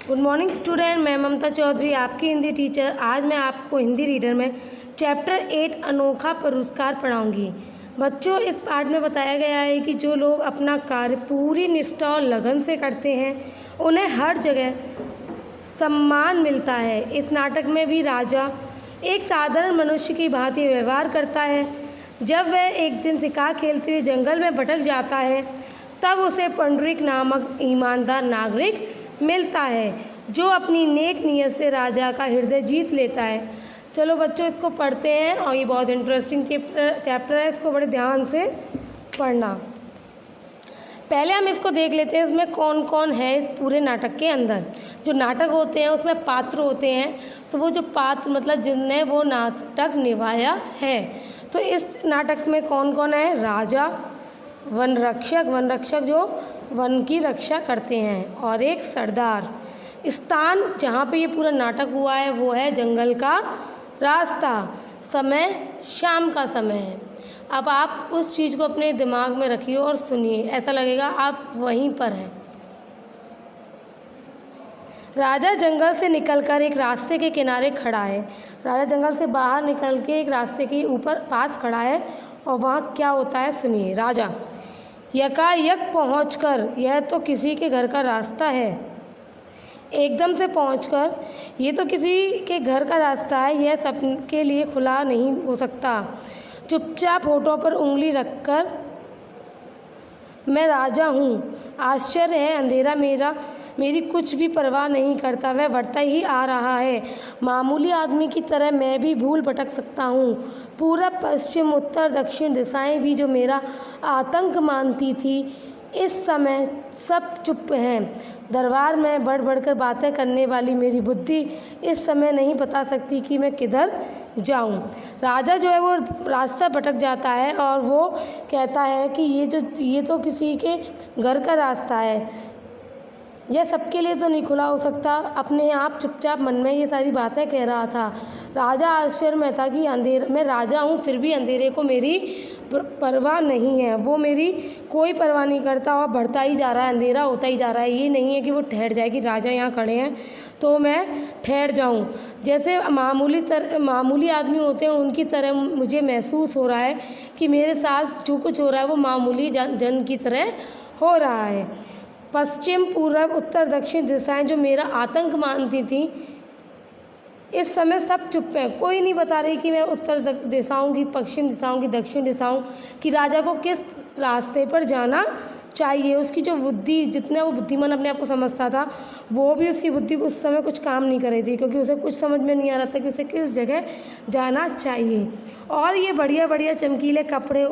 Good morning student, मैं ममता चौधरी आपकी Hindi teacher. आज मैं आपको हिंदी रीडर में चैप्टर 8 अनोखा पुरस्कार पढ़ाऊंगी। बच्चों, इस पाठ में बताया गया है कि जो लोग अपना कार्य पूरी निष्ठा और लगन से करते हैं उन्हें हर जगह सम्मान मिलता है। इस नाटक में भी राजा एक साधारण मनुष्य की भांति व्यवहार करता है। जब वह एक दिन शिकार खेलते हुए जंगल में भटक जाता है तब उसे पुंडरीक नामक ईमानदार नागरिक मिलता है जो अपनी नेक नीयत से राजा का हृदय जीत लेता है। चलो बच्चों, इसको पढ़ते हैं और ये बहुत इंटरेस्टिंग चैप्टर है, इसको बड़े ध्यान से पढ़ना। पहले हम इसको देख लेते हैं इसमें कौन कौन है इस पूरे नाटक के अंदर। जो नाटक होते हैं उसमें पात्र होते हैं, तो वो जो पात्र मतलब जिनने वो नाटक निभाया है। तो इस नाटक में कौन कौन है? राजा, वन रक्षक जो वन की रक्षा करते हैं, और एक सरदार। स्थान जहाँ पे ये पूरा नाटक हुआ है वो है जंगल का रास्ता। समय शाम का समय है। अब आप उस चीज़ को अपने दिमाग में रखिए और सुनिए, ऐसा लगेगा आप वहीं पर हैं। राजा जंगल से निकलकर एक रास्ते के किनारे खड़ा है। राजा जंगल से बाहर निकल के एक रास्ते के ऊपर पास खड़ा है और वहाँ क्या होता है सुनिए। राजा यकायक पहुंचकर, यह तो किसी के घर का रास्ता है, एकदम से पहुंचकर, ये तो किसी के घर का रास्ता है, यह सबके लिए खुला नहीं हो सकता। चुपचाप होठों पर उंगली रखकर, मैं राजा हूँ, आश्चर्य है, अंधेरा मेरी कुछ भी परवाह नहीं करता, वह बढ़ता ही आ रहा है। मामूली आदमी की तरह मैं भी भूल भटक सकता हूँ। पूरब पश्चिम उत्तर दक्षिण दिशाएं भी जो मेरा आतंक मानती थी, इस समय सब चुप हैं। दरबार में बढ़ बढ़कर बातें करने वाली मेरी बुद्धि इस समय नहीं बता सकती कि मैं किधर जाऊं। राजा जो है वो रास्ता भटक जाता है और वो कहता है कि ये तो किसी के घर का रास्ता है, यह सबके लिए तो नहीं खुला हो सकता। अपने आप चुपचाप मन में ये सारी बातें कह रहा था। राजा आश्चर्य में था कि अंधेरे में राजा हूँ फिर भी अंधेरे को मेरी परवाह नहीं है। वो मेरी कोई परवाह नहीं करता और बढ़ता ही जा रहा है, अंधेरा होता ही जा रहा है। ये नहीं है कि वो ठहर जाए कि राजा यहाँ खड़े हैं तो मैं ठहर जाऊँ। जैसे मामूली आदमी होते हैं उनकी तरह मुझे महसूस हो रहा है कि मेरे साथ जो कुछ हो रहा है वो मामूली जन की तरह हो रहा है। पश्चिम पूर्व उत्तर दक्षिण दिशाएं जो मेरा आतंक मानती थी, इस समय सब चुप हैं। कोई नहीं बता रही कि मैं उत्तर दिशाओं की, पश्चिम दिशाओं की, दक्षिण दिशाओं की राजा को किस रास्ते पर जाना चाहिए। उसकी जो बुद्धि, जितना वो बुद्धिमान अपने आप को समझता था, वो भी उसकी बुद्धि उस समय कुछ काम नहीं कर रही थी, क्योंकि उसे कुछ समझ में नहीं आ रहा था कि उसे किस जगह जाना चाहिए। और ये बढ़िया बढ़िया चमकीले कपड़े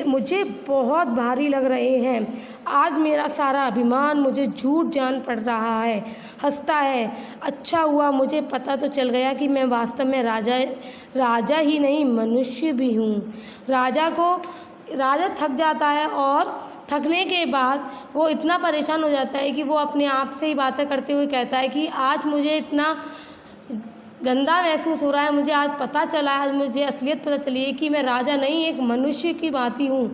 मुझे बहुत भारी लग रहे हैं। आज मेरा सारा अभिमान मुझे झूठ जान पड़ रहा है, हंसता है। अच्छा हुआ मुझे पता तो चल गया कि मैं वास्तव में राजा ही नहीं मनुष्य भी हूँ। राजा थक जाता है और थकने के बाद वो इतना परेशान हो जाता है कि वो अपने आप से ही बातें करते हुए कहता है कि आज मुझे इतना गंदा महसूस हो रहा है, मुझे आज पता चला है, आज मुझे असलियत पता चली है कि मैं राजा नहीं एक मनुष्य की भांति हूँ।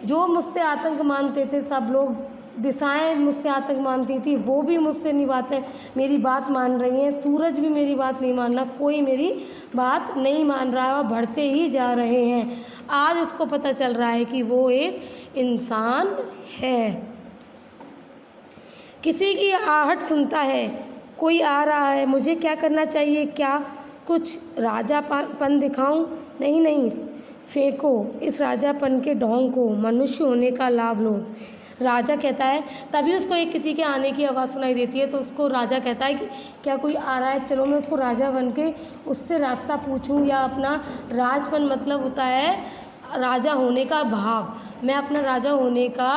जो मुझसे आतंक मानते थे सब लोग, दिशाएं मुझसे आतंक मानती थी, वो भी मुझसे नहीं बातें मेरी बात मान रही हैं। सूरज भी मेरी बात नहीं मान रहा, कोई मेरी बात नहीं मान रहा है और बढ़ते ही जा रहे हैं। आज उसको पता चल रहा है कि वो एक इंसान है। किसी की आहट सुनता है, कोई आ रहा है, मुझे क्या करना चाहिए? क्या कुछ राजापन दिखाऊं? नहीं, फेंको इस राजापन के ढोंग को, मनुष्य होने का लाभ लो। राजा कहता है, तभी उसको एक किसी के आने की आवाज़ सुनाई देती है, तो उसको राजा कहता है कि क्या कोई आ रहा है, चलो मैं उसको राजा बन के उससे रास्ता पूछूं। या अपना राजपन मतलब होता है राजा होने का भाव। मैं अपना राजा होने का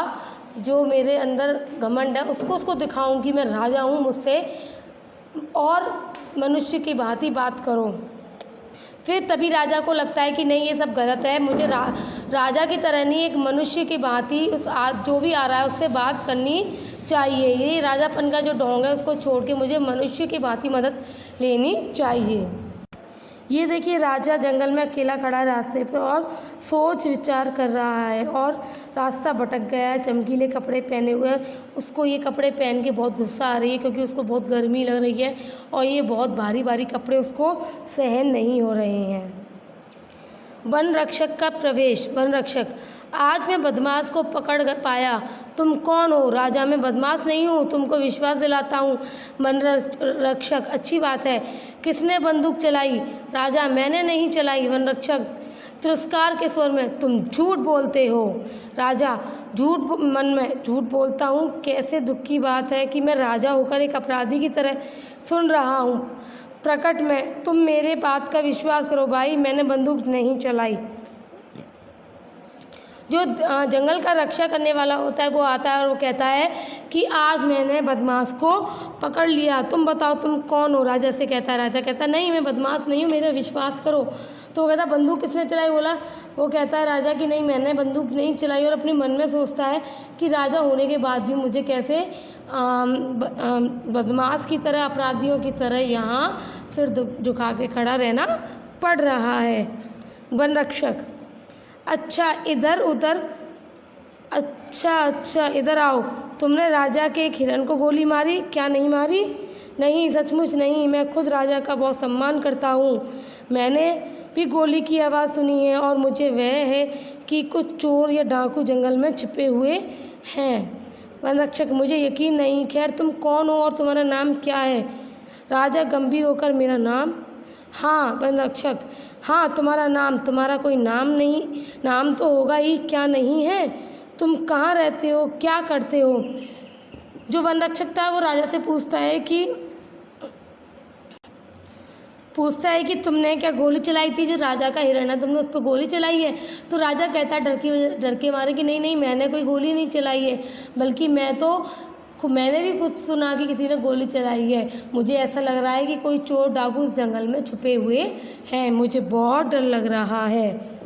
जो मेरे अंदर घमंड है उसको दिखाऊं कि मैं राजा हूँ, मुझसे और मनुष्य की भांति बात करो। फिर तभी राजा को लगता है कि नहीं, ये सब गलत है, मुझे राजा की तरह नहीं एक मनुष्य की भांति जो भी आ रहा है उससे बात करनी चाहिए। ये राजापन का जो ढोंग है उसको छोड़ के मुझे मनुष्य की भांति मदद लेनी चाहिए। ये देखिए राजा जंगल में अकेला खड़ा है रास्ते पे और सोच विचार कर रहा है और रास्ता भटक गया है। चमकीले कपड़े पहने हुए है, उसको ये कपड़े पहन के बहुत गुस्सा आ रही है क्योंकि उसको बहुत गर्मी लग रही है और ये बहुत भारी भारी कपड़े उसको सहन नहीं हो रहे हैं। वन रक्षक का प्रवेश। वन रक्षक, आज मैं बदमाश को पकड़ पाया। तुम कौन हो? राजा, मैं बदमाश नहीं हूँ, तुमको विश्वास दिलाता हूँ। वन रक्षक, अच्छी बात है। किसने बंदूक चलाई? राजा, मैंने नहीं चलाई। वन रक्षक तिरस्कार के स्वर में, तुम झूठ बोलते हो। राजा, मन में झूठ बोलता हूँ? कैसे दुख की बात है कि मैं राजा होकर एक अपराधी की तरह सुन रहा हूँ। प्रकट में, तुम मेरे बात का विश्वास करो भाई, मैंने बंदूक नहीं चलाई। जो जंगल का रक्षा करने वाला होता है वो आता है और वो कहता है कि आज मैंने बदमाश को पकड़ लिया, तुम बताओ तुम कौन हो? राजा से कहता है। राजा कहता है नहीं, मैं बदमाश नहीं हूँ, मेरा विश्वास करो। तो वो कहता है बंदूक किसने चलाई? बोला वो कहता है राजा कि नहीं, मैंने बंदूक नहीं चलाई। और अपने मन में सोचता है कि राजा होने के बाद भी मुझे कैसे बदमाश की तरह, अपराधियों की तरह यहाँ सिर झुका के खड़ा रहना पड़ रहा है। वन रक्षक, अच्छा इधर आओ। तुमने राजा के एक हिरन को गोली मारी? क्या नहीं मारी? नहीं, सचमुच नहीं, मैं खुद राजा का बहुत सम्मान करता हूँ। मैंने भी गोली की आवाज़ सुनी है और मुझे वह है कि कुछ चोर या डाकू जंगल में छिपे हुए हैं। वन रक्षक, मुझे यकीन नहीं। खैर, तुम कौन हो और तुम्हारा नाम क्या है? राजा गंभीर होकर, मेरा नाम? हाँ। वन रक्षक, हाँ, तुम्हारा नाम? तुम्हारा कोई नाम नहीं? नाम तो होगा ही, क्या नहीं है? तुम कहाँ रहते हो, क्या करते हो? जो वन रक्षक था वो राजा से पूछता है कि तुमने क्या गोली चलाई थी? जो राजा का हिरण है, तुमने उस पर गोली चलाई है? तो राजा कहता है डर के मारे कि नहीं, मैंने कोई गोली नहीं चलाई है, बल्कि मैंने भी कुछ सुना कि किसी ने गोली चलाई है। मुझे ऐसा लग रहा है कि कोई चोर डाकू इस जंगल में छुपे हुए हैं, मुझे बहुत डर लग रहा है।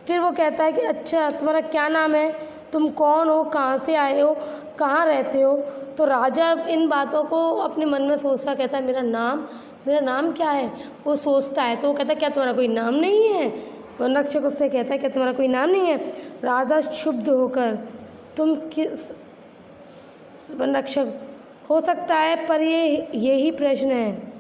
फिर वो कहता है कि अच्छा, तुम्हारा क्या नाम है? तुम कौन हो? कहाँ से आए हो? कहाँ रहते हो? तो राजा इन बातों को अपने मन में सोचता कहता है मेरा नाम क्या है? वो सोचता है तो वो कहता है क्या तुम्हारा कोई नाम नहीं है? वन रक्षक उससे कहता है क्या तुम्हारा कोई नाम नहीं है? राजा क्षुब्ध होकर, तुम किस? वन रक्षक, हो सकता है, पर यही प्रश्न है।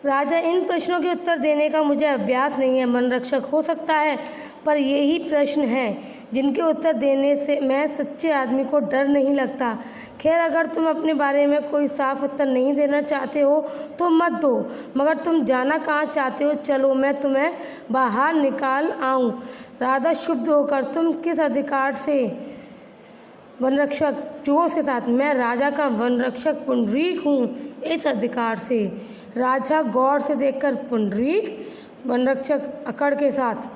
राजा, इन प्रश्नों के उत्तर देने का मुझे अभ्यास नहीं है। वन रक्षक, हो सकता है, पर यही प्रश्न है जिनके उत्तर देने से मैं सच्चे आदमी को डर नहीं लगता। खैर, अगर तुम अपने बारे में कोई साफ उत्तर नहीं देना चाहते हो तो मत दो, मगर तुम जाना कहाँ चाहते हो? चलो, मैं तुम्हें बाहर निकाल आऊँ। राजा क्षुब्ध होकर, तुम किस अधिकार से? वन रक्षक जोश के साथ, मैं राजा का वन रक्षक पुंडरीक हूँ, इस अधिकार से। राजा गौर से देखकर, पुंडरीक? वन रक्षक अकड़ के साथ,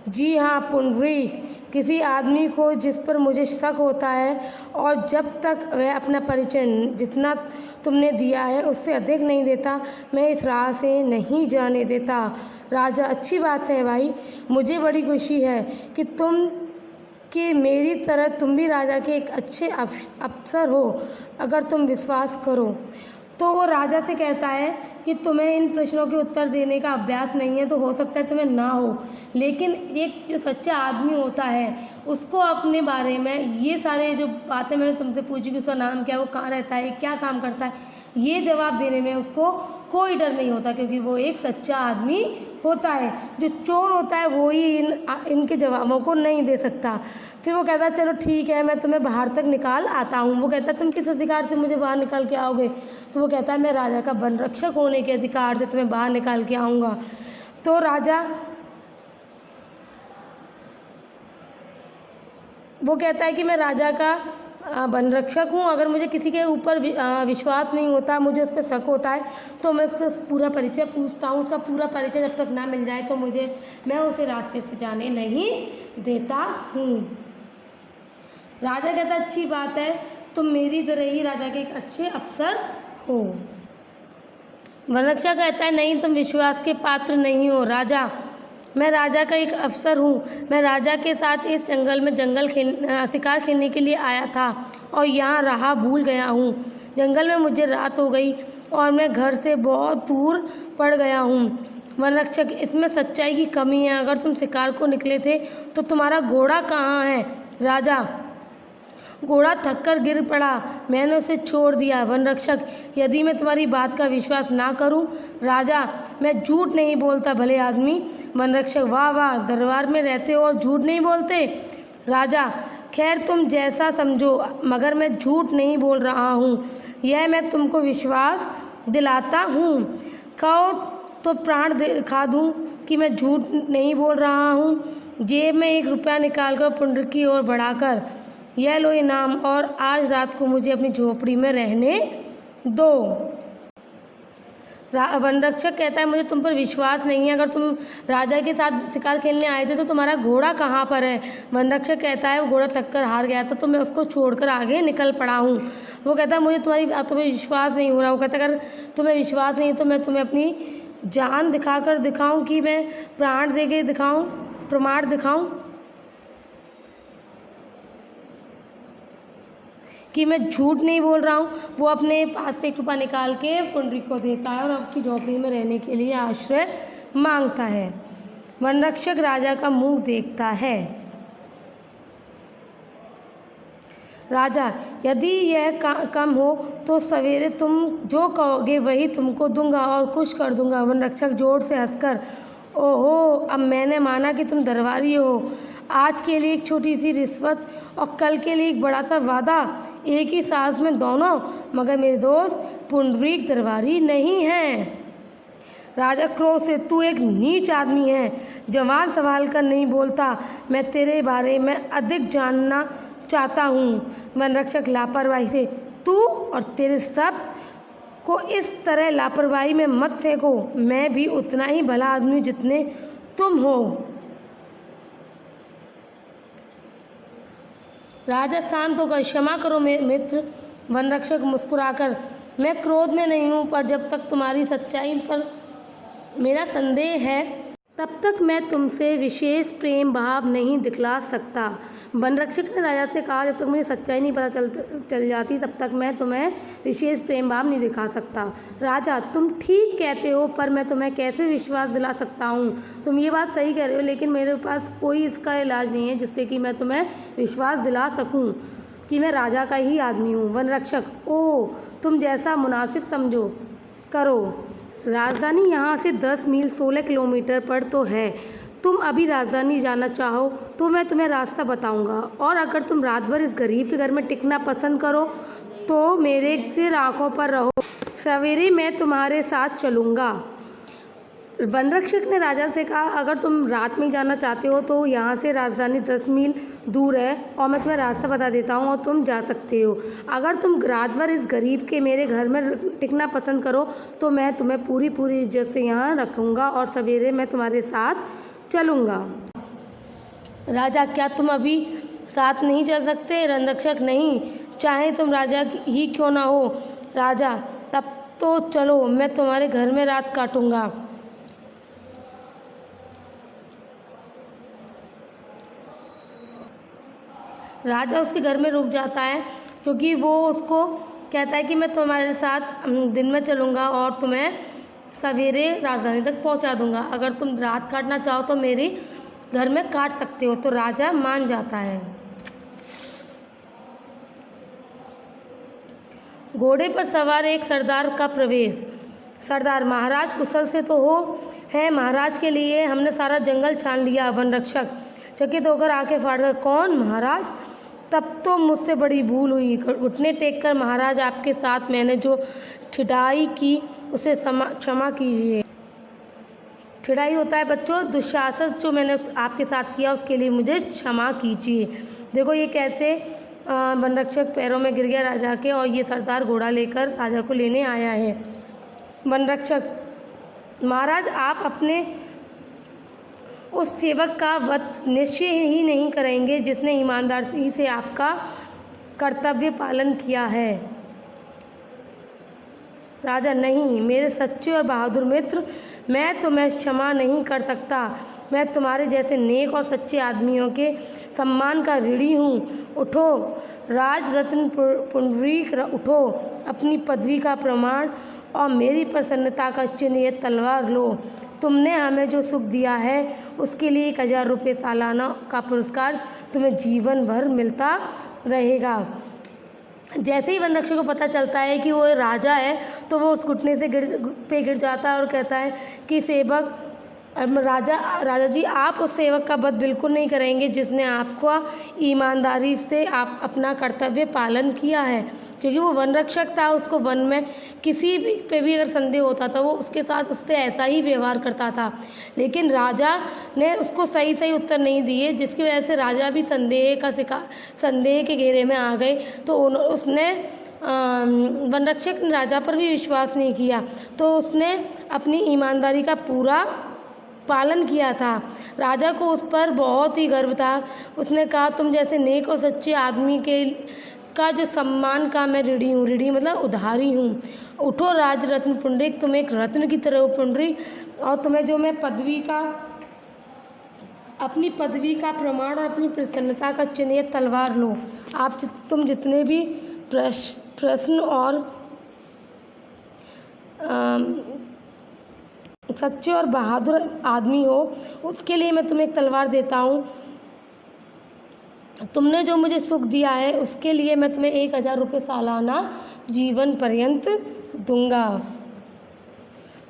जी हाँ, पुंडरीक, किसी आदमी को जिस पर मुझे शक होता है और जब तक वह अपना परिचय जितना तुमने दिया है उससे अधिक नहीं देता, मैं इस राह से नहीं जाने देता। राजा, अच्छी बात है भाई, मुझे बड़ी खुशी है कि मेरी तरह तुम भी राजा के एक अच्छे अफसर हो, अगर तुम विश्वास करो। तो वो राजा से कहता है कि तुम्हें इन प्रश्नों के उत्तर देने का अभ्यास नहीं है तो हो सकता है तुम्हें ना हो, लेकिन एक जो सच्चा आदमी होता है उसको अपने बारे में ये सारे जो बातें मैंने तुमसे पूछी कि उसका नाम क्या है, वो कहाँ रहता है, क्या काम करता है, ये जवाब देने में उसको कोई डर नहीं होता, क्योंकि वो एक सच्चा आदमी होता है। जो चोर होता है वो ही इनके जवाबों को नहीं दे सकता। फिर वो कहता है चलो ठीक है, मैं तुम्हें बाहर तक निकाल आता हूँ। वो कहता है तुम किस अधिकार से मुझे बाहर निकाल के आओगे? तो वो कहता है मैं राजा का वन रक्षक होने के अधिकार से तुम्हें बाहर निकाल के आऊँगा। तो राजा वो कहता है कि मैं राजा का वन रक्षक हूँ, अगर मुझे किसी के ऊपर विश्वास नहीं होता, मुझे उस पर शक होता है तो मैं उससे पूरा परिचय पूछता हूँ। उसका पूरा परिचय जब तक ना मिल जाए तो मैं उसे रास्ते से जाने नहीं देता हूँ। राजा कहता अच्छी बात है, तुम मेरी तरह ही राजा के एक अच्छे अफसर हो। वन रक्षक कहता है नहीं, तुम विश्वास के पात्र नहीं हो। राजा, मैं राजा का एक अफसर हूँ। मैं राजा के साथ इस जंगल में शिकार खेलने के लिए आया था और यहाँ राह भूल गया हूँ। जंगल में मुझे रात हो गई और मैं घर से बहुत दूर पड़ गया हूँ। वनरक्षक, इसमें सच्चाई की कमी है। अगर तुम शिकार को निकले थे तो तुम्हारा घोड़ा कहाँ है? राजा, घोड़ा थककर गिर पड़ा, मैंने उसे छोड़ दिया। वनरक्षक, यदि मैं तुम्हारी बात का विश्वास ना करूं? राजा, मैं झूठ नहीं बोलता भले आदमी। वनरक्षक, वाह वाह, दरबार में रहते हो और झूठ नहीं बोलते? राजा, खैर तुम जैसा समझो, मगर मैं झूठ नहीं बोल रहा हूँ, यह मैं तुमको विश्वास दिलाता हूँ। कहो तो प्राण खा दूँ कि मैं झूठ नहीं बोल रहा हूँ। जेब में 1 रुपया निकालकर पुंडरीक की ओर बढ़ाकर, यह लो इनाम, और आज रात को मुझे अपनी झोपड़ी में रहने दो। वनरक्षक कहता है, मुझे तुम पर विश्वास नहीं है। अगर तुम राजा के साथ शिकार खेलने आए थे तो तुम्हारा घोड़ा कहाँ पर है? वनरक्षक कहता है, वो घोड़ा थक कर हार गया था तो मैं उसको छोड़कर आगे निकल पड़ा हूँ। वो कहता है, मुझे तुम्हारी बातों पर विश्वास नहीं हो रहा। वो कहता है, अगर तुम्हें विश्वास नहीं तो मैं तुम्हें अपनी जान दिखाकर दिखाऊँ कि मैं प्राण दे के दिखाऊँ, प्रमाण दिखाऊँ कि मैं झूठ नहीं बोल रहा हूँ। वो अपने पास से 1 रुपया निकाल के पुंडरीक को देता है और अब उसकी झोपड़ी में रहने के लिए आश्रय मांगता है। वनरक्षक राजा का मुंह देखता है। राजा, यदि यह कम हो तो सवेरे तुम जो कहोगे वही तुमको दूंगा और खुश कर दूंगा। वनरक्षक जोर से हंसकर, ओहो, अब मैंने माना कि तुम दरबारी हो। आज के लिए एक छोटी सी रिश्वत और कल के लिए एक बड़ा सा वादा, एक ही सांस में दोनों। मगर मेरे दोस्त, पुंडरीक दरबारी नहीं है। राजा क्रोध से, तू एक नीच आदमी है, जवान संभाल कर नहीं बोलता। मैं तेरे बारे में अधिक जानना चाहता हूँ। वनरक्षक लापरवाही से, तू और तेरे सब को इस तरह लापरवाही में मत फेंको। मैं भी उतना ही भला आदमी जितने तुम हो। राजा शांत होकर, क्षमा करो मित्र। वनरक्षक मुस्कुराकर, मैं क्रोध में नहीं हूँ, पर जब तक तुम्हारी सच्चाई पर मेरा संदेह है तब तक मैं तुमसे विशेष प्रेम भाव नहीं दिखला सकता। वनरक्षक ने राजा से कहा, जब तक मुझे सच्चाई नहीं पता चल जाती तब तक मैं तुम्हें विशेष प्रेम भाव नहीं दिखा सकता। राजा, तुम ठीक कहते हो, पर मैं तुम्हें कैसे विश्वास दिला सकता हूँ? तुम ये बात सही कह रहे हो, लेकिन मेरे पास कोई इसका इलाज नहीं है जिससे कि मैं तुम्हें विश्वास दिला सकूँ कि मैं राजा का ही आदमी हूँ। वनरक्षक, ओह, तुम जैसा मुनासिब समझो करो। राजधानी यहाँ से 10 मील 16 किलोमीटर पर तो है। तुम अभी राजधानी जाना चाहो तो मैं तुम्हें रास्ता बताऊंगा, और अगर तुम रात भर इस गरीब के घर में टिकना पसंद करो तो मेरे से आँखों पर रहो, सवेरे मैं तुम्हारे साथ चलूँगा। वनरक्षक ने राजा से कहा, अगर तुम रात में जाना चाहते हो तो यहाँ से राजधानी 10 मील दूर है और मैं तुम्हें रास्ता बता देता हूँ और तुम जा सकते हो। अगर तुम रात भर इस गरीब के मेरे घर में टिकना पसंद करो तो मैं तुम्हें पूरी इज्जत से यहाँ रखूँगा और सवेरे मैं तुम्हारे साथ चलूँगा। राजा, क्या तुम अभी साथ नहीं चल सकते? वनरक्षक, नहीं, चाहे तुम राजा ही क्यों ना हो। राजा, तब तो चलो, मैं तुम्हारे घर में रात काटूँगा। राजा उसके घर में रुक जाता है क्योंकि वो उसको कहता है कि मैं तुम्हारे साथ दिन में चलूँगा और तुम्हें सवेरे राजधानी तक पहुंचा दूंगा। अगर तुम रात काटना चाहो तो मेरे घर में काट सकते हो। तो राजा मान जाता है। घोड़े पर सवार एक सरदार का प्रवेश। सरदार, महाराज कुशल से तो हो? है महाराज, के लिए हमने सारा जंगल छान लिया। वनरक्षक चकित होकर आंखें फाड़कर, कौन महाराज? तब तो मुझसे बड़ी भूल हुई। घुटने टेक कर, महाराज आपके साथ मैंने जो ठिठाई की उसे क्षमा कीजिए। ठिठाई होता है बच्चों दुशासन, जो मैंने आपके साथ किया उसके लिए मुझे क्षमा कीजिए। देखो ये कैसे वनरक्षक पैरों में गिर गया राजा के, और ये सरदार घोड़ा लेकर राजा को लेने आया है। वनरक्षक, महाराज आप अपने उस सेवक का वध निश्चय ही नहीं करेंगे जिसने ईमानदारी से आपका कर्तव्य पालन किया है। राजा, नहीं मेरे सच्चे और बहादुर मित्र, मैं तुम्हें क्षमा नहीं कर सकता। मैं तुम्हारे जैसे नेक और सच्चे आदमियों के सम्मान का ऋणी हूँ। उठो राज रत्न पुंडरीक, उठो, अपनी पदवी का प्रमाण और मेरी प्रसन्नता का चिन्ह ये तलवार लो। तुमने हमें जो सुख दिया है उसके लिए 1000 रुपये सालाना का पुरस्कार तुम्हें जीवन भर मिलता रहेगा। जैसे ही वन रक्षक को पता चलता है कि वो राजा है तो वो उस घुटने से गिर जाता है और कहता है कि सेवक राजा जी, आप उस सेवक का वध बिल्कुल नहीं करेंगे जिसने आपको ईमानदारी से आप अपना कर्तव्य पालन किया है। क्योंकि वो वन रक्षक था, उसको वन में किसी भी पे भी अगर संदेह होता था वो उसके साथ उससे ऐसा ही व्यवहार करता था। लेकिन राजा ने उसको सही सही उत्तर नहीं दिए, जिसकी वजह से राजा भी संदेह के घेरे में आ गए। तो उसने वन रक्षक ने राजा पर भी विश्वास नहीं किया, तो उसने अपनी ईमानदारी का पूरा पालन किया था। राजा को उस पर बहुत ही गर्व था। उसने कहा, तुम जैसे नेक और सच्चे आदमी का जो सम्मान का मैं ऋणी हूँ, ऋणी मतलब उधारी हूँ। उठो राज रत्न पुंडरीक, तुम एक रत्न की तरह हो पुंडरीक, और तुम्हें जो मैं अपनी पदवी का प्रमाण और अपनी प्रसन्नता का चिन्ह तलवार लो। तुम जितने भी प्रश्न और सच्चे और बहादुर आदमी हो, उसके लिए मैं तुम्हें एक तलवार देता हूँ। तुमने जो मुझे सुख दिया है उसके लिए मैं तुम्हें 1000 रुपये सालाना जीवन पर्यंत दूंगा।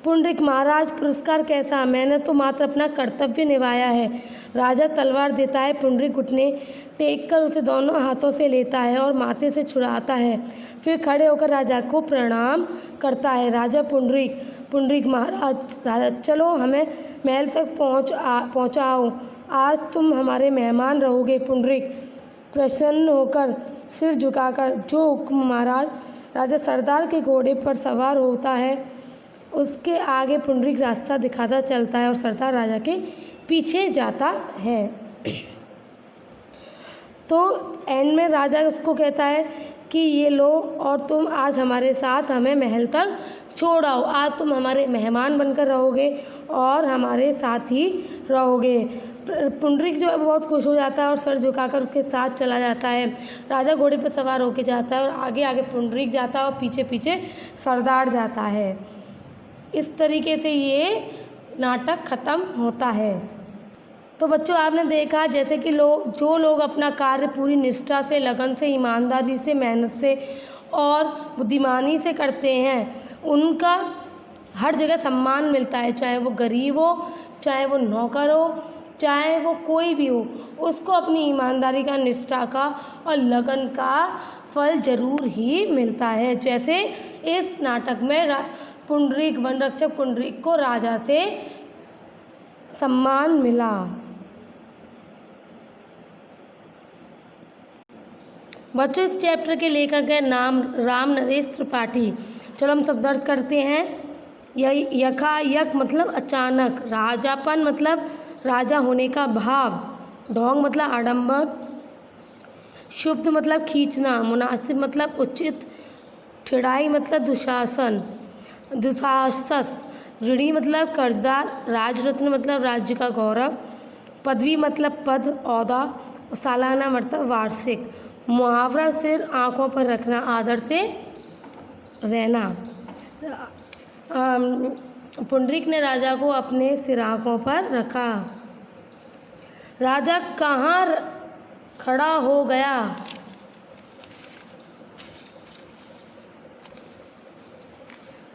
पुंडरीक, महाराज पुरस्कार कैसा? मैंने तो मात्र अपना कर्तव्य निभाया है। राजा तलवार देता है। पुंडरीक घुटने टेक कर उसे दोनों हाथों से लेता है और माथे से छुड़ाता है, फिर खड़े होकर राजा को प्रणाम करता है। राजा पुंडरीक, महाराज, राजा, चलो हमें महल तक पहुँचाओ। आज तुम हमारे मेहमान रहोगे। पुंडरीक प्रसन्न होकर सिर झुकाकर, जो हुक्म महाराज। राजा सरदार के घोड़े पर सवार होता है। उसके आगे पुंडरीक रास्ता दिखाता चलता है और सरदार राजा के पीछे जाता है। तो एंड में राजा उसको कहता है कि ये लो और तुम आज हमारे साथ हमें महल तक छोड़ आओ। आज तुम हमारे मेहमान बनकर रहोगे और हमारे साथ ही रहोगे। पुंडरीक जो है बहुत खुश हो जाता है और सर झुकाकर उसके साथ चला जाता है। राजा घोड़े पर सवार होकर जाता है और आगे आगे पुंडरीक जाता है और पीछे पीछे सरदार जाता है। इस तरीके से ये नाटक ख़त्म होता है। तो बच्चों, आपने देखा जैसे कि जो लोग अपना कार्य पूरी निष्ठा से, लगन से, ईमानदारी से, मेहनत से और बुद्धिमानी से करते हैं, उनका हर जगह सम्मान मिलता है। चाहे वो गरीब हो, चाहे वो नौकर हो, चाहे वो कोई भी हो, उसको अपनी ईमानदारी का, निष्ठा का और लगन का फल ज़रूर ही मिलता है। जैसे इस नाटक में पुंडरीक, वन रक्षक पुंडरीक को राजा से सम्मान मिला। बच्चों, इस चैप्टर के लेखक है नाम राम नरेश त्रिपाठी। चलो हम सब दर्ज करते हैं। यक मतलब अचानक, राजापन मतलब राजा होने का भाव, ढोंग मतलब आडंबर, शुद्ध मतलब खींचना, मुनासिब मतलब उचित, ठिड़ाई मतलब दुशासन, ऋणी मतलब कर्जदार, राजरत्न मतलब राज्य का गौरव, पदवी मतलब पद, ओहदा, सालाना मतलब वार्षिक, मुहावरा सिर आँखों पर रखना, आदर से रहना। पुंडरीक ने राजा को अपने सिर आँखों पर रखा। राजा कहाँ खड़ा हो गया?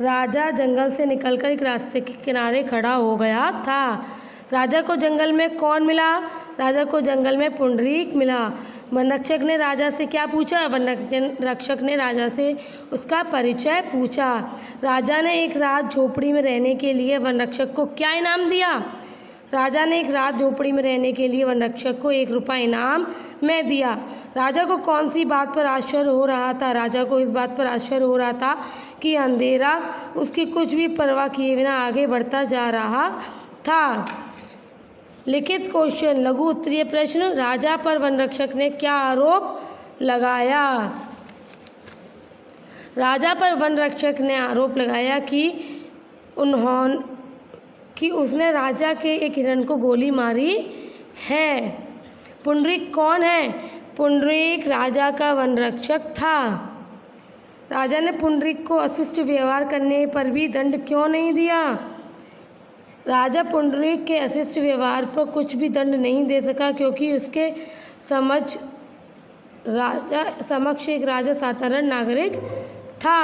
राजा जंगल से निकलकर एक रास्ते के किनारे खड़ा हो गया था। राजा को जंगल में कौन मिला? राजा को जंगल में पुंडरीक मिला। वन रक्षक ने राजा से क्या पूछा? वन रक्षक ने राजा से उसका परिचय पूछा। राजा ने एक रात झोपड़ी में रहने के लिए वन रक्षक को क्या इनाम दिया? राजा ने एक रात झोपड़ी में रहने के लिए वन रक्षक को 1 रुपया इनाम में दिया। राजा को कौन सी बात पर आश्चर्य हो रहा था? राजा को इस बात पर आश्चर्य हो रहा था कि अंधेरा उसकी कुछ भी परवाह किए बिना आगे बढ़ता जा रहा था। लिखित क्वेश्चन, लघु उत्तरीय प्रश्न। राजा पर वन रक्षक ने क्या आरोप लगाया? राजा पर वन रक्षक ने आरोप लगाया कि कि उसने राजा के एक हिरण को गोली मारी है। पुंडरीक कौन है? पुंडरीक राजा का वनरक्षक था। राजा ने पुंडरीक को अशिष्ट व्यवहार करने पर भी दंड क्यों नहीं दिया? राजा पुंडरीक के अशिष्ट व्यवहार पर कुछ भी दंड नहीं दे सका क्योंकि उसके समक्ष एक राजा साधारण नागरिक था।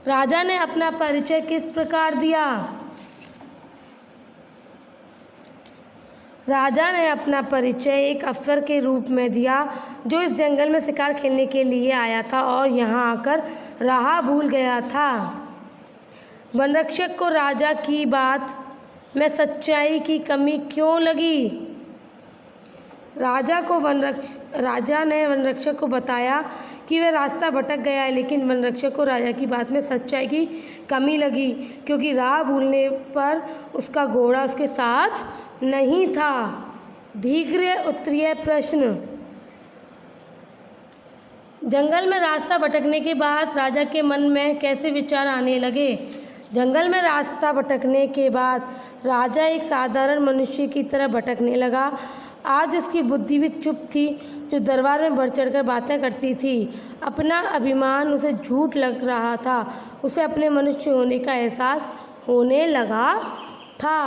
राजा ने अपना परिचय किस प्रकार दिया? राजा ने अपना परिचय एक अफसर के रूप में दिया जो इस जंगल में शिकार खेलने के लिए आया था और यहाँ आकर राह भूल गया था। वनरक्षक को राजा की बात में सच्चाई की कमी क्यों लगी? राजा ने वनरक्षक को बताया कि वह रास्ता भटक गया है, लेकिन वनरक्षक को राजा की बात में सच्चाई की कमी लगी क्योंकि राह भूलने पर उसका घोड़ा उसके साथ नहीं था। दीर्घ उत्तरीय प्रश्न। जंगल में रास्ता भटकने के बाद राजा के मन में कैसे विचार आने लगे? जंगल में रास्ता भटकने के बाद राजा एक साधारण मनुष्य की तरह भटकने लगा। आज उसकी बुद्धि भी चुप थी, जो दरबार में बढ़ चढ़कर बातें करती थी। अपना अभिमान उसे झूठ लग रहा था। उसे अपने मनुष्य होने का एहसास होने लगा था।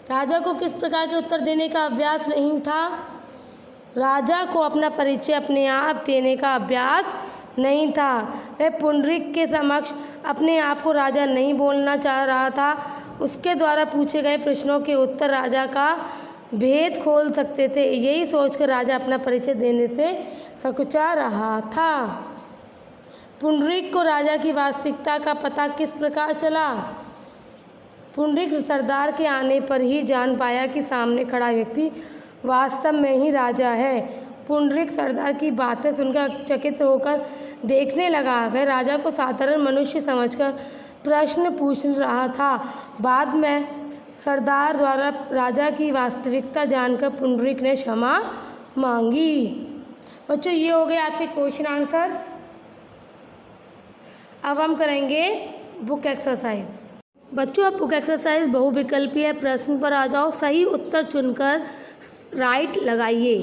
राजा को किस प्रकार के उत्तर देने का अभ्यास नहीं था? राजा को अपना परिचय अपने आप देने का अभ्यास नहीं था। वह पुंडरीक के समक्ष अपने आप को राजा नहीं बोलना चाह रहा था। उसके द्वारा पूछे गए प्रश्नों के उत्तर राजा का भेद खोल सकते थे। यही सोचकर राजा अपना परिचय देने से सकुचा रहा था। पुंडरीक को राजा की वास्तविकता का पता किस प्रकार चला? पुंडरीक सरदार के आने पर ही जान पाया कि सामने खड़ा व्यक्ति वास्तव में ही राजा है। पुंडरीक सरदार की बातें सुनकर चकित होकर देखने लगा। वह राजा को साधारण मनुष्य समझकर प्रश्न पूछ रहा था। बाद में सरदार द्वारा राजा की वास्तविकता जानकर पुंडरीक ने क्षमा मांगी। बच्चों, ये हो गए आपके क्वेश्चन आंसर्स। अब हम करेंगे बुक एक्सरसाइज। बच्चों, अब बुक एक्सरसाइज बहुविकल्पीय प्रश्न पर आ जाओ। सही उत्तर चुनकर राइट लगाइए।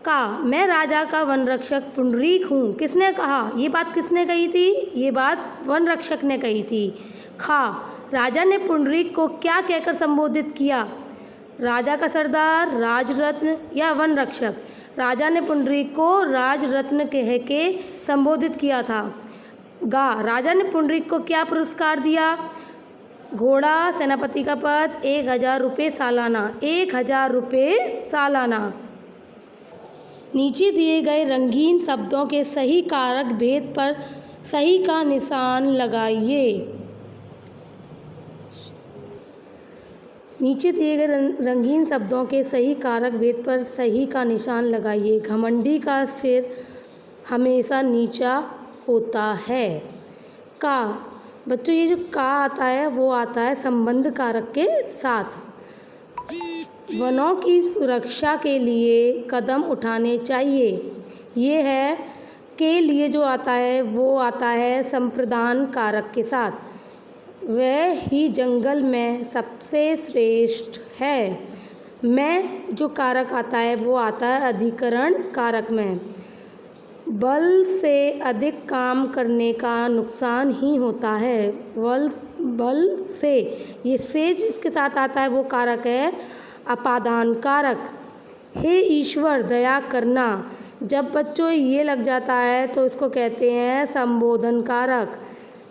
का मैं राजा का वनरक्षक पुंडरीक हूँ, किसने कहा? ये बात किसने कही थी? ये बात वनरक्षक ने कही थी। खा राजा ने पुंडरीक को क्या कहकर संबोधित किया? राजा का सरदार, राजरत्न या वनरक्षक? राजा ने पुंडरीक को राजरत्न कह के संबोधित किया था। गा राजा ने पुंडरीक को क्या पुरस्कार दिया? घोड़ा, सेनापति का पद, 1000 रुपये सालाना। 1000 रुपये सालाना। नीचे दिए गए रंगीन शब्दों के सही कारक भेद पर सही का निशान लगाइए। नीचे दिए गए रंगीन शब्दों के सही कारक भेद पर सही का निशान लगाइए। घमंडी का सिर हमेशा नीचा होता है। का बच्चों, ये जो का आता है वो आता है संबंध कारक के साथ। वनों की सुरक्षा के लिए कदम उठाने चाहिए। ये है के लिए जो आता है वो आता है संप्रदान कारक के साथ। वह ही जंगल में सबसे श्रेष्ठ है। में जो कारक आता है वो आता है अधिकरण कारक में। बल से अधिक काम करने का नुकसान ही होता है। बल से, ये से जिसके साथ आता है वो कारक है अपादान कारक। हे ईश्वर दया करना, जब बच्चों ये लग जाता है तो इसको कहते हैं संबोधन कारक।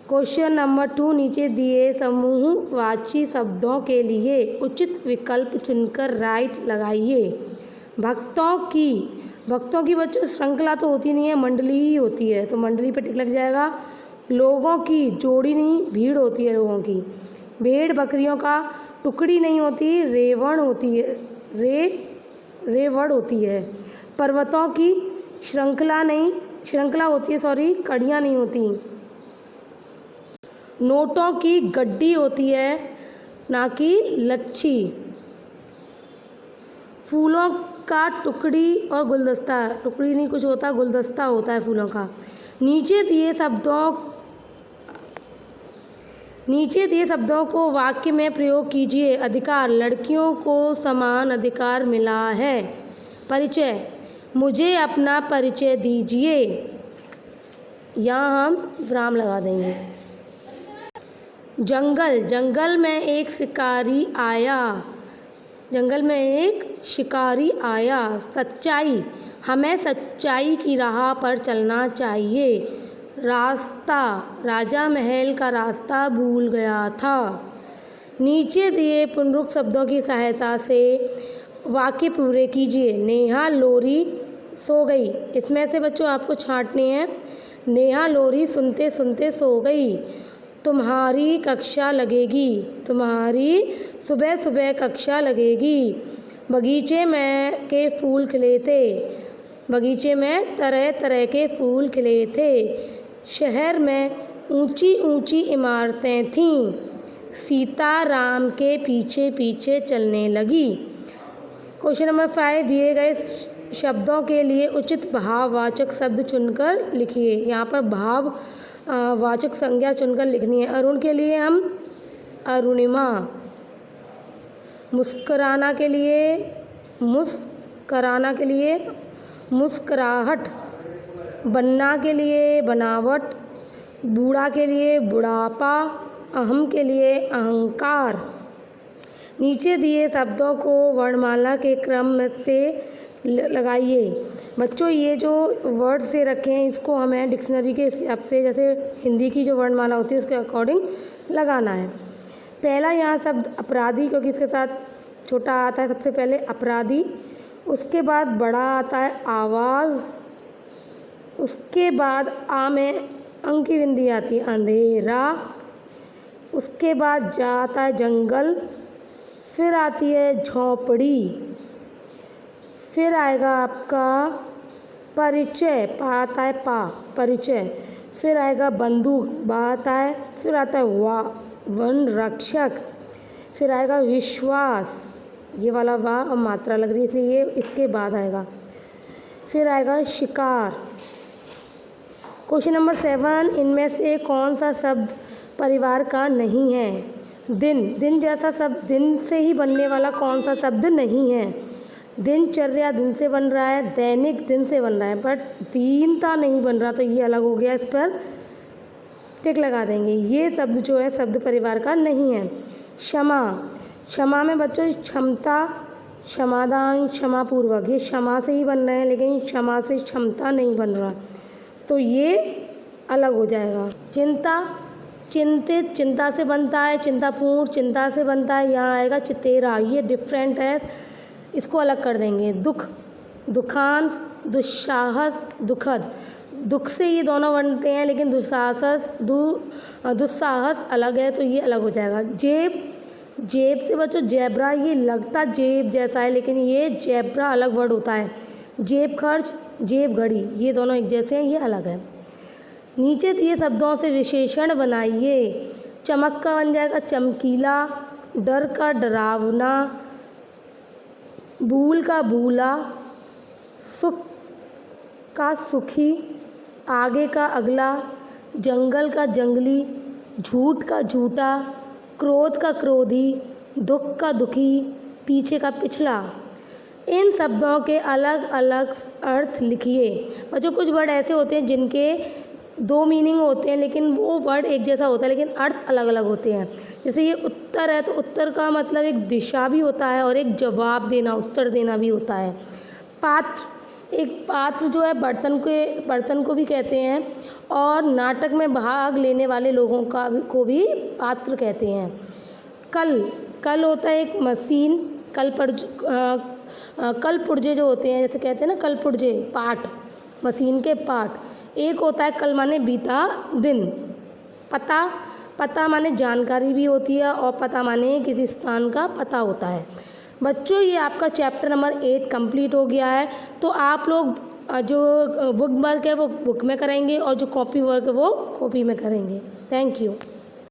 क्वेश्चन नंबर 2, नीचे दिए समूहवाची शब्दों के लिए उचित विकल्प चुनकर राइट लगाइए। भक्तों की बच्चों श्रृंखला तो होती नहीं है, मंडली ही होती है, तो मंडली पे टिक लग जाएगा। लोगों की जोड़ी नहीं, भीड़ होती है लोगों की। भेड़ बकरियों का टुकड़ी नहीं होती, रेवण होती है, रेवड़ होती है। पर्वतों की श्रृंखला होती है, कड़ियाँ नहीं होती। नोटों की गड्डी होती है, ना कि लच्छी। फूलों का टुकड़ी और गुलदस्ता, टुकड़ी नहीं कुछ होता, गुलदस्ता होता है फूलों का। नीचे दिए शब्दों नीचे दिए शब्दों को वाक्य में प्रयोग कीजिए। अधिकार, लड़कियों को समान अधिकार मिला है। परिचय, मुझे अपना परिचय दीजिए। यहाँ हम विराम लगा देंगे। जंगल, जंगल में एक शिकारी आया। जंगल में एक शिकारी आया। सच्चाई, हमें सच्चाई की राह पर चलना चाहिए। रास्ता, राजा महल का रास्ता भूल गया था। नीचे दिए पुनरुक्त शब्दों की सहायता से वाक्य पूरे कीजिए। नेहा लोरी सो गई। इसमें से बच्चों आपको छांटनी है। नेहा लोरी सुनते सुनते सो गई। तुम्हारी कक्षा लगेगी। तुम्हारी सुबह सुबह कक्षा लगेगी। बगीचे में के फूल खिले थे। बगीचे में तरह तरह के फूल खिले थे। शहर में ऊंची ऊंची इमारतें थीं। सीता राम के पीछे पीछे चलने लगी। क्वेश्चन नंबर 5, दिए गए शब्दों के लिए उचित भाववाचक शब्द चुनकर लिखिए। यहाँ पर भाव वाचक संज्ञा चुनकर लिखनी है। अरुण के लिए हम अरुणिमा, मुस्कुराना के लिए मुस्कराना के लिए मुस्कुराहट, बनना के लिए बनावट, बूढ़ा के लिए बुढ़ापा, अहम के लिए अहंकार। नीचे दिए शब्दों को वर्णमाला के क्रम में से लगाइए। बच्चों ये जो वर्ड से रखे हैं इसको हमें डिक्शनरी के हिसाब से, जैसे हिंदी की जो वर्णमाला होती है उसके अकॉर्डिंग लगाना है। पहला यहाँ शब्द अपराधी, क्योंकि इसके साथ छोटा आता है सबसे पहले अपराधी, उसके बाद बड़ा आता है आवाज़, उसके बाद आ में अंक की बिंदी आती है अंधेरा, उसके बाद जा आता है जंगल, फिर आती है झोंपड़ी, फिर आएगा आपका परिचय, पा आता है पा परिचय, फिर आएगा बंदूक, बा आता है, फिर आता है वन रक्षक, फिर आएगा विश्वास, ये वाला वाह और मात्रा लग रही है इसलिए ये इसके बाद आएगा, फिर आएगा शिकार। क्वेश्चन नंबर 7, इनमें से कौन सा शब्द परिवार का नहीं है? दिन, दिन जैसा शब्द, दिन से ही बनने वाला कौन सा शब्द नहीं है? दिनचर्या दिन से बन रहा है, दैनिक दिन से बन रहा है, बट दीनता नहीं बन रहा, तो ये अलग हो गया, इस पर टिक लगा देंगे। ये शब्द जो है शब्द परिवार का नहीं है। क्षमा, क्षमा में बच्चों क्षमता, क्षमादान, क्षमापूर्वक, ये क्षमा से ही बन रहे हैं, लेकिन क्षमा से क्षमता नहीं बन रहा, तो ये अलग हो जाएगा। चिंता, चिंतित चिंता से बनता है, चिंतापूर्ण चिंता से बनता है, यहाँ आएगा चितेरा, ये डिफरेंट है, इसको अलग कर देंगे। दुख, दुखांत, दुस्साहस, दुखद, दुख से ये दोनों बनते हैं, लेकिन दुस्साहस अलग है, तो ये अलग हो जाएगा। जेब, जेब से बच्चों जैबरा, ये लगता जेब जैसा है लेकिन ये जैबरा अलग वर्ड होता है। जेब खर्च, जेब घड़ी, ये दोनों एक जैसे हैं, ये अलग है। नीचे दिए शब्दों से विशेषण बनाइए। चमक का बन जाएगा चमकीला, डर का डरावना, भूल का भूला, सुख का सुखी, आगे का अगला, जंगल का जंगली, झूठ का झूठा, क्रोध का क्रोधी, दुख का दुखी, पीछे का पिछला। इन शब्दों के अलग अलग अर्थ लिखिए। बच्चों कुछ वर्ड ऐसे होते हैं जिनके 2 मीनिंग होते हैं, लेकिन वो वर्ड एक जैसा होता है लेकिन अर्थ अलग अलग होते हैं। जैसे ये उत्तर है, तो उत्तर का मतलब एक दिशा भी होता है और एक जवाब देना, उत्तर देना भी होता है। पात्र, एक पात्र जो है बर्तन को भी कहते हैं, और नाटक में भाग लेने वाले लोगों को भी पात्र कहते हैं। कल, कल होता है एक मशीन, कल पुर्जे जो होते हैं, जैसे कहते हैं ना कल पुर्जे, पार्ट, मशीन के पार्ट। एक होता है कल माने बीता दिन। पता, पता माने जानकारी भी होती है, और पता माने किसी स्थान का पता होता है। बच्चों ये आपका चैप्टर नंबर 8 कंप्लीट हो गया है। तो आप लोग जो बुक वर्क है वो बुक में करेंगे और जो कॉपी वर्क है वो कॉपी में करेंगे। Thank you.